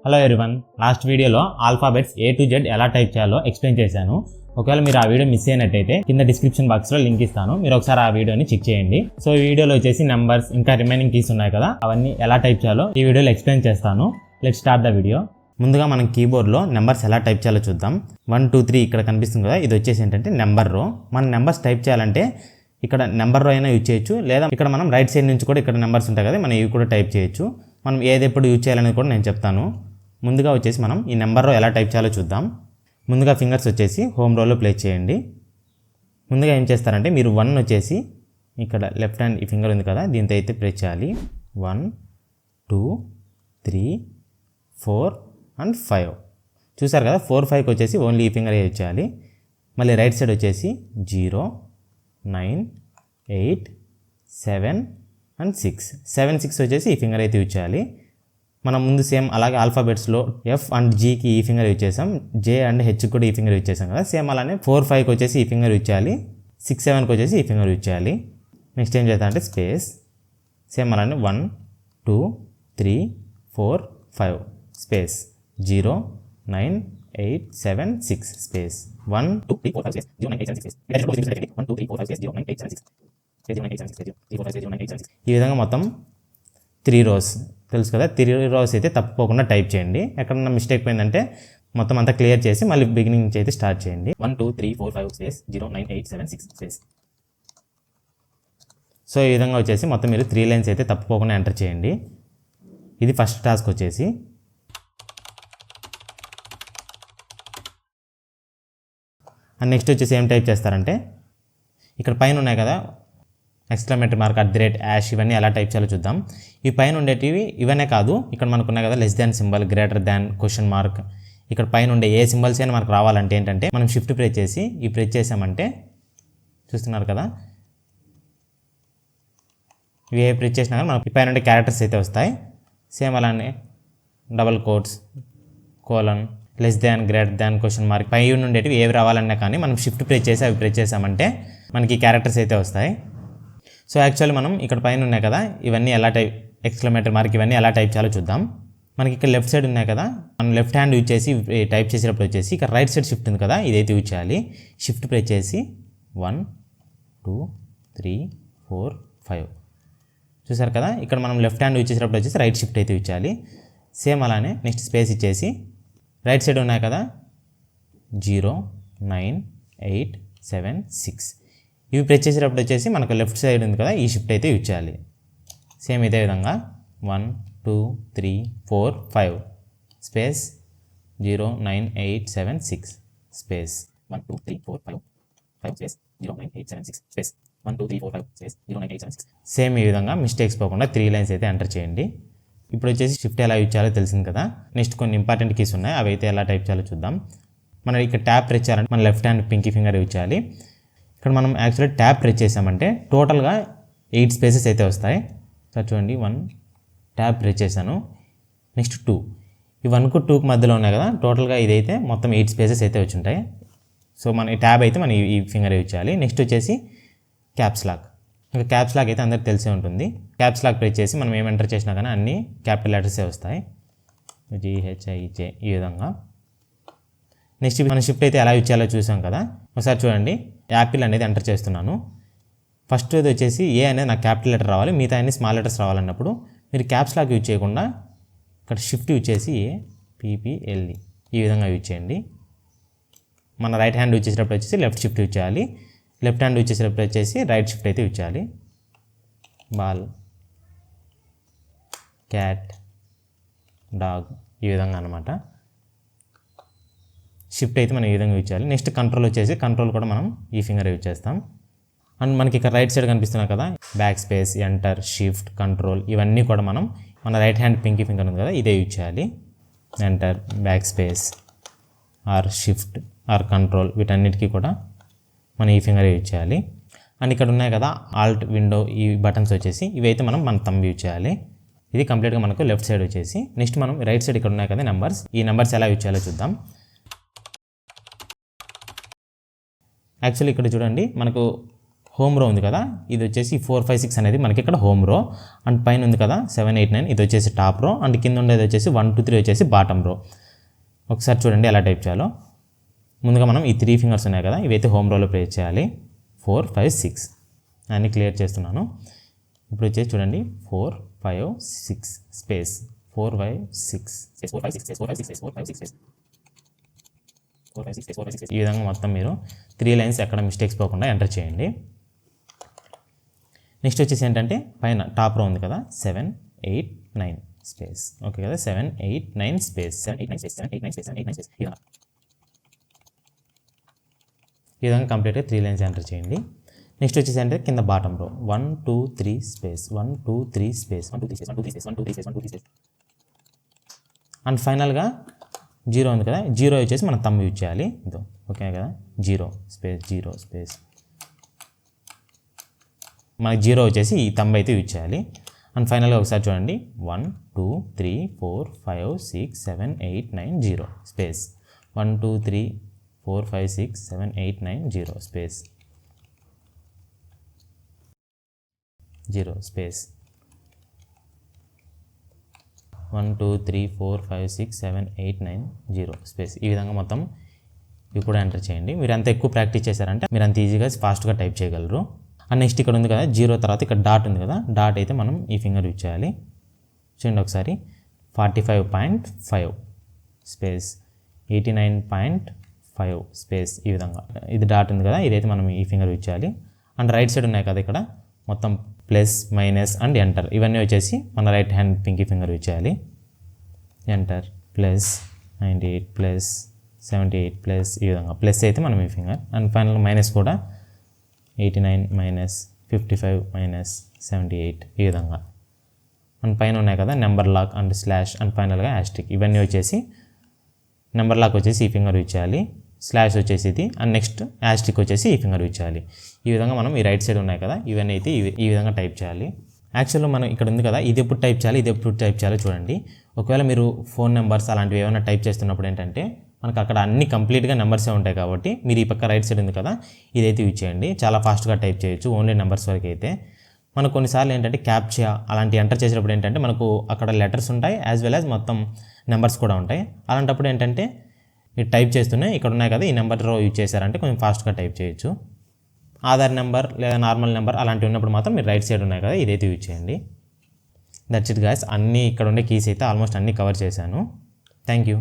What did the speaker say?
Hello everyone, last వీడియోలో alphabets A to Z ఎలా type చేయాలో ఎక్స్ప్లెయిన్ చేశాను. ఒకవేళ మీరు ఆ వీడియో మిస్ అయినట్టయితే కింద డిస్క్రిప్షన్ బాక్స్లో లింక్ ఇస్తాను, మీరు ఒకసారి ఆ వీడియోని చెక్ చేయండి. సో ఈ వీడియోలో వచ్చేసి నెంబర్స్ ఇంకా రిమైనింగ్ కీస్ ఉన్నాయి కదా, అవన్నీ ఎలా టైప్ చేయాలో ఈ వీడియోలో ఎక్స్ప్లెయిన్ చేస్తాను. Let's start the video. ముందుగా మనం కీబోర్డ్లో నెంబర్స్ ఎలా టైప్ చేయాలో చూద్దాం. 1 2 3 ఇక్కడ కనిపిస్తుంది కదా, ఇది వచ్చేసి ఏంటంటే నెంబర్ రో. మన నెంబర్స్ టైప్ చేయాలంటే ఇక్కడ నెంబర్ రో అయినా యూజ్ చేయొచ్చు, లేదా ఇక్కడ మనం రైట్ సైడ్ నుంచి కూడా ఇక్కడ నెంబర్స్ ఉంటాయి కదా, మనం ఇవి కూడా టైప్ చేయొచ్చు. మనం ఏది ఎప్పుడు యూజ్ చేయాలనేది కూడా నేను చెప్తాను. ముందుగా వచ్చేసి మనం ఈ నెంబర్ రో ఎలా టైప్ చేయాలో చూద్దాం. ముందుగా ఫింగర్స్ వచ్చేసి హోమ్ రోలో ప్లేస్ చేయండి. ముందుగా ఏం చేస్తారంటే మీరు 1 వచ్చేసి ఇక్కడ లెఫ్ట్ హ్యాండ్ ఈ ఫింగర్ ఉంది కదా, దీంతో అయితే ప్రెస్ చేయాలి. 1 2 3 4 అండ్ 5 చూసారు కదా. 4 5కి వచ్చేసి ఓన్లీ ఈ ఫింగర్ యూజ్ చేయాలి. మళ్ళీ రైట్ సైడ్ వచ్చేసి 0 9 8 7 అండ్ 6 7 6 వచ్చేసి ఈ ఫింగర్ అయితే యూజ్ చేయాలి. మనం ముందు సేమ్ అలాగే ఆల్ఫాబెట్స్లో F అండ్ Gకి ఈ ఫింగర్ యూజ్ చేసాం, J అండ్ H కూడా ఈ ఫింగర్ యూజ్ చేసాం కదా, సేమ్ అలానే 4 5కి వచ్చేసి ఈ ఫింగర్ యూజ్ చేయాలి, 6 7కి వచ్చేసి ఈ ఫింగర్ యూజ్ చేయాలి. నెక్స్ట్ ఏం చేద్దాం అంటే స్పేస్, సేమ్ అలానే 1 2 3 4 5 స్పేస్ 0 9 8 7 6 స్పేస్ 1 2 3 4 5 6 0 9 8 7 6 1 2 3 4 5 6 0 9 8 7 6 ఈ విధంగా మొత్తం 3 rows తెలుసు కదా. 3 rows అయితే తప్పకుండా టైప్ చేయండి. ఎక్కడన్నా మిస్టేక్ పోయిందంటే మొత్తం అంతా క్లియర్ చేసి మళ్ళీ బిగినింగ్ నుంచి అయితే స్టార్ట్ చేయండి. 1 2 3 4 5 స్పేస్ 0 9 8 7 6 స్పేస్. సో ఈ విధంగా వచ్చేసి మొత్తం మీరు 3 లైన్స్ అయితే తప్పకుండా ఎంటర్ చేయండి. ఇది ఫస్ట్ టాస్క్ వచ్చేసి. అండ్ నెక్స్ట్ వచ్చేసి ఏం టైప్ చేస్తారంటే ఇక్కడ పైన ఉన్నాయి కదా ఎక్స్క్లమేటరీ మార్క్, @ ఇవన్నీ ఎలా టైప్ చేయాలో చూద్దాం. ఈ పైన ఉండేటివి ఇవన్నీ కాదు, ఇక్కడ మనకు ఉన్నాయి కదా less than symbol, greater than, question mark, ఇక్కడ పైన ఉండే ఏ సింబల్స్ అయినా మనకు రావాలంటే ఏంటంటే మనం షిఫ్ట్ ప్రెస్ చేసి ఈ ప్రెస్ చేసామంటే చూస్తున్నారు కదా, ఇవి ఏ ప్రెస్ చేసినా కానీ మనకి పైన ఉండే క్యారెక్టర్స్ అయితే వస్తాయి. సేమ్ అలానే double quotes, colon, less than, greater than, question mark, పై ఉండేటివి ఏవి రావాలన్నా కానీ మనం షిఫ్ట్ ప్రెస్ చేసి అవి ప్రెస్ చేసామంటే మనకి క్యారెక్టర్స్ అయితే వస్తాయి. సో యాక్చువల్లీ మనం ఇక్కడ పైన ఉన్నాయి కదా ఇవన్నీ ఎలా టైప్, ఎక్స్క్లమేటరీ మార్క్ ఇవన్నీ ఎలా టైప్ చేయాలో చూద్దాం. మనకి ఇక్కడ లెఫ్ట్ సైడ్ ఉన్నాయి కదా, మనం లెఫ్ట్ హ్యాండ్ యూజ్ చేసి టైప్ చేసేటప్పుడు వచ్చేసి ఇక్కడ రైట్ సైడ్ షిఫ్ట్ ఉంది కదా, ఇదైతే యూజ్ చేయాలి. షిఫ్ట్ ప్రెస్ చేసి 1 2 3 4 5 చూసారు కదా. ఇక్కడ మనం లెఫ్ట్ హ్యాండ్ యూజ్ చేసేటప్పుడు వచ్చేసి రైట్ షిఫ్ట్ అయితే యూజ్ చేయాలి. సేమ్ అలానే నెక్స్ట్ స్పేస్ ఇచ్చేసి రైట్ సైడ్ ఉన్నాయి కదా 0 9 8 7 6 ఇవి ప్రెస్ చేసేటప్పుడు వచ్చేసి మనకు లెఫ్ట్ సైడ్ ఉంది కదా, ఈ షిఫ్ట్ అయితే యూజ్ చేయాలి. సేమ్ ఇదే విధంగా 1 2 3 4 5 space 0 9 8 7 6 space 1 2 3 4 5 5 space 0 9 8 7 6 space 1 2 3 4 5 space 0 9 8 7 6 same ఈ విధంగా మిస్టేక్స్ పోకుండా 3 లైన్స్ అయితే ఎంటర్ చేయండి. ఇప్పుడు వచ్చేసి షిఫ్ట్ ఎలా యూజ్ చేయాలో తెలిసింది కదా. నెక్స్ట్ కొన్ని ఇంపార్టెంట్ కీస్ ఉన్నాయి, అవి అయితే ఎలా టైప్ చేయాలో చూద్దాం. మనం ఇక్కడ ట్యాప్ ప్రెస్ చేయాలంటే మన left hand Pinky finger use చేయాలి. ఇక్కడ మనం యాక్చువల్లీ ట్యాప్ ప్రెస్ చేసామంటే టోటల్గా 8 స్పేసెస్ అయితే వస్తాయి. సార్ చూడండి, 1 ట్యాప్ ప్రెస్ చేశాను, నెక్స్ట్ 2, ఈ 1కు 2కు మధ్యలో ఉన్నాయి కదా, టోటల్గా ఇదైతే మొత్తం 8 స్పేసెస్ అయితే వచ్చి ఉంటాయి. సో మన ఈ ట్యాబ్ అయితే మనం ఈ ఫింగర్ యూజ్ చేయాలి. నెక్స్ట్ వచ్చేసి క్యాప్స్ లాక్. ఇంకా క్యాప్స్ లాక్ అయితే అందరికి తెలిసే ఉంటుంది. క్యాప్స్ లాక్ ప్రెస్ చేసి మనం ఏం ఎంటర్ చేసినా కానీ అన్ని క్యాపిటల్ లెటర్సే వస్తాయి, GHIJ ఈ విధంగా. నెక్స్ట్ మన షిఫ్ట్ అయితే ఎలా యూజ్ చేయాలో చూసాం కదా. ఒకసారి చూడండి, యాపిల్ అనేది ఎంటర్ చేస్తున్నాను. ఫస్ట్ ఇది వచ్చేసి ఏ అనేది నాకు క్యాపిటల్ లెటర్ రావాలి, మిగతా అన్ని స్మాల్ లెటర్స్ రావాలన్నప్పుడు మీరు క్యాప్స్ లాక్ యూజ్ చేయకుండా ఇక్కడ షిఫ్ట్ యూజ్ చేసి APPLE ఈ విధంగా యూజ్ చేయండి. మన రైట్ హ్యాండ్ యూజ్ చేసేటప్పుడు వచ్చేసి లెఫ్ట్ షిఫ్ట్ యూజ్ చేయాలి, లెఫ్ట్ హ్యాండ్ యూజ్ చేసేటప్పుడు వచ్చేసి రైట్ షిఫ్ట్ అయితే యూజ్ చేయాలి. బాల్, క్యాట్, డాగ్ ఈ విధంగా అనమాట. షిఫ్ట్ అయితే మనం ఈ విధంగా యూజ్ చేయాలి. నెక్స్ట్ కంట్రోల్ వచ్చేసి కంట్రోల్ కూడా మనం ఈ ఫింగర్ యూజ్ చేస్తాం. అండ్ మనకి ఇక్కడ రైట్ సైడ్ కనిపిస్తున్నాయి కదా, back space, enter, shift, control ఇవన్నీ కూడా మనం మన రైట్ హ్యాండ్ పింకీ ఫింగర్ ఉంది కదా, ఇదే యూజ్ చేయాలి. Enter, back space or shift or control వీటన్నిటికీ కూడా మనం ఈ ఫింగర్ యూజ్ చేయాలి. అండ్ ఇక్కడ ఉన్నాయి కదా ఆల్ట్, విండో ఈ బటన్స్ వచ్చేసి ఇవైతే మనం మన థంబ్ యూజ్ చేయాలి. ఇది కంప్లీట్గా మనకు లెఫ్ట్ సైడ్ వచ్చేసి. నెక్స్ట్ మనం రైట్ సైడ్ ఇక్కడ ఉన్నాయి కదా నెంబర్స్, ఈ నెంబర్స్ ఎలా యూజ్ చేయాలో చూద్దాం. యాక్చువల్లీ ఇక్కడ చూడండి, మనకు హోమ్ రో ఉంది కదా, ఇది వచ్చేసి 4, 5, 6 అనేది మనకి ఇక్కడ హోమ్ రో. అండ్ పైన ఉంది కదా 7, 8, 9 ఇది వచ్చేసి టాప్ రో. అండ్ కింద ఉండేది వచ్చేసి 1, 2, 3 వచ్చేసి బాటమ్ రో. ఒకసారి చూడండి ఎలా టైప్ చేయాలో. ముందుగా మనం ఈ 3 ఫింగర్స్ ఉన్నాయి కదా, ఇవైతే హోమ్ రోలో ప్లేస్ చేయాలి. 4, 5, 6 అన్నీ క్లియర్ చేస్తున్నాను. ఇప్పుడు వచ్చేసి చూడండి 4, 5, 6 స్పేస్ 4, 5, 6 4, 5, 6 4, 5, 6 4, 5, 6 4, 5, 6 4, 5, 6 ఈ విధంగా మొత్తం మీరు 3 లైన్స్ ఎక్కడ మిస్టేక్స్ పోకుండా ఎంటర్ చేయండి. నెక్స్ట్ వచ్చేసి ఏంటంటే పైన టాప్ రో ఉంది కదా 7, 8, 9 స్పేస్. ఓకే కదా, 7, 8, 9 స్పేస్ 7, 8, 9 స్పేస్ 7, 8, 9 స్పేస్ 7, 8, 9 స్పేస్ ఈ విధంగా కంప్లీట్గా 3 లైన్స్ ఎంటర్ చేయండి. నెక్స్ట్ వచ్చేసి అంటే కింద బాటమ్ రో 1, 2, 3 space 1, 2, 3 space 1, 2, 3 space 1, 2, 3 space 1, 2, 3 space 1, 2, 3 space. And ఫైనల్గా 0 ఉంది కదా, 0 వచ్చేసి మనం థంబ్ యూజ్ చేయాలి. ఇదో ఓకే కదా, 0 స్పేస్ 0 స్పేస్ మనకి 0 వచ్చేసి ఈ థంబ్ అయితే యూజ్ చేయాలి. అండ్ ఫైనల్గా ఒకసారి చూడండి 1, 2, 3, 4, 5, 6, 7, 8, 9 0 స్పేస్ 1, 2, 3, 4, 5, 6, 7, 8, 9 0 స్పేస్ 0 స్పేస్ 1, 2, 3, 4, 5, 6, 7, 8, 9 0 స్పేస్. ఈ విధంగా మొత్తం ఇవి కూడా ఎంటర్ చేయండి. మీరు ఎంత ఎక్కువ ప్రాక్టీస్ చేశారంటే మీరు అంత ఈజీగా ఫాస్ట్గా టైప్ చేయగలరు. అండ్ నెక్స్ట్ ఇక్కడ ఉంది కదా 0 తర్వాత ఇక్కడ డాట్ ఉంది కదా, డాట్ అయితే మనం ఈ ఫింగర్ యూజ్ చేయాలి. చూడండి ఒకసారి 45.5 స్పేస్ 89.5 స్పేస్ ఈ విధంగా ఇది డాట్ ఉంది కదా, ఇదైతే మనం ఈ ఫింగర్ యూజ్ చేయాలి. అండ్ రైట్ సైడ్ ఉన్నాయి కదా ఇక్కడ మొత్తం ప్లస్ మైనస్ అండ్ ఎంటర్ ఇవన్నీ వచ్చేసి మన right hand Pinky finger use చేయాలి. ఎంటర్ ప్లస్ 98 ప్లస్ 78 ప్లస్ ఈ విధంగా ప్లస్ అయితే మనం ఈ ఫింగర్. అండ్ ఫైనల్ మైనస్ కూడా 89 మైనస్ 55 మైనస్ 78 ఈ విధంగా. అండ్ పైన ఉన్నాయి కదా number lock and slash and ఫైనల్గా యాస్ట్రిక్ ఇవన్నీ వచ్చేసి నెంబర్ లాక్ వచ్చేసి ఈ ఫింగర్ యూజ్ చేయాలి, స్లాష్ వచ్చేసి ఇది, అండ్ నెక్స్ట్ యాస్ట్రిక్ వచ్చేసి ఈ ఫింగర్ యూజ్ చేయాలి. ఈ విధంగా మనం ఈ రైట్ సైడ్ ఉన్నాయి కదా ఇవన్నీ అయితే ఈ విధంగా టైప్ చేయాలి. యాక్చువల్గా మనం ఇక్కడ ఉంది కదా ఇది ఎప్పుడు టైప్ చేయాలి ఇది ఎప్పుడు టైప్ చేయాలో చూడండి. ఒకవేళ మీరు ఫోన్ నెంబర్స్ అలాంటివి ఏమైనా టైప్ చేస్తున్నప్పుడు ఏంటంటే మనకు అక్కడ అన్ని కంప్లీట్గా నెంబర్సే ఉంటాయి కాబట్టి మీరు ఈ పక్క రైట్ సైడ్ ఉంది కదా ఇదైతే యూజ్ చేయండి, చాలా ఫాస్ట్గా టైప్ చేయొచ్చు ఓన్లీ నెంబర్స్ వరకు అయితే. మనకు కొన్నిసార్లు ఏంటంటే క్యాప్చా అలాంటి ఎంటర్ చేసేటప్పుడు ఏంటంటే మనకు అక్కడ లెటర్స్ ఉంటాయి యాజ్ వెల్ యాజ్ మొత్తం నెంబర్స్ కూడా ఉంటాయి. అలాంటప్పుడు ఏంటంటే మీరు టైప్ చేస్తూనే ఇక్కడ ఉన్నాయి కదా ఈ నెంబర్ యూజ్ చేశారంటే కొంచెం ఫాస్ట్గా టైప్ చేయొచ్చు. ఆధార్ నెంబర్ లేదా నార్మల్ నెంబర్ అలాంటివి ఉన్నప్పుడు మాత్రం మీరు రైట్ సైడ్ ఉన్నాయి కదా ఇదైతే యూజ్ చేయండి. దట్స్ ఇట్ గైస్, అన్నీ ఇక్కడ ఉండే కీస్ అయితే ఆల్మోస్ట్ అన్నీ కవర్ చేశాను. Thank you.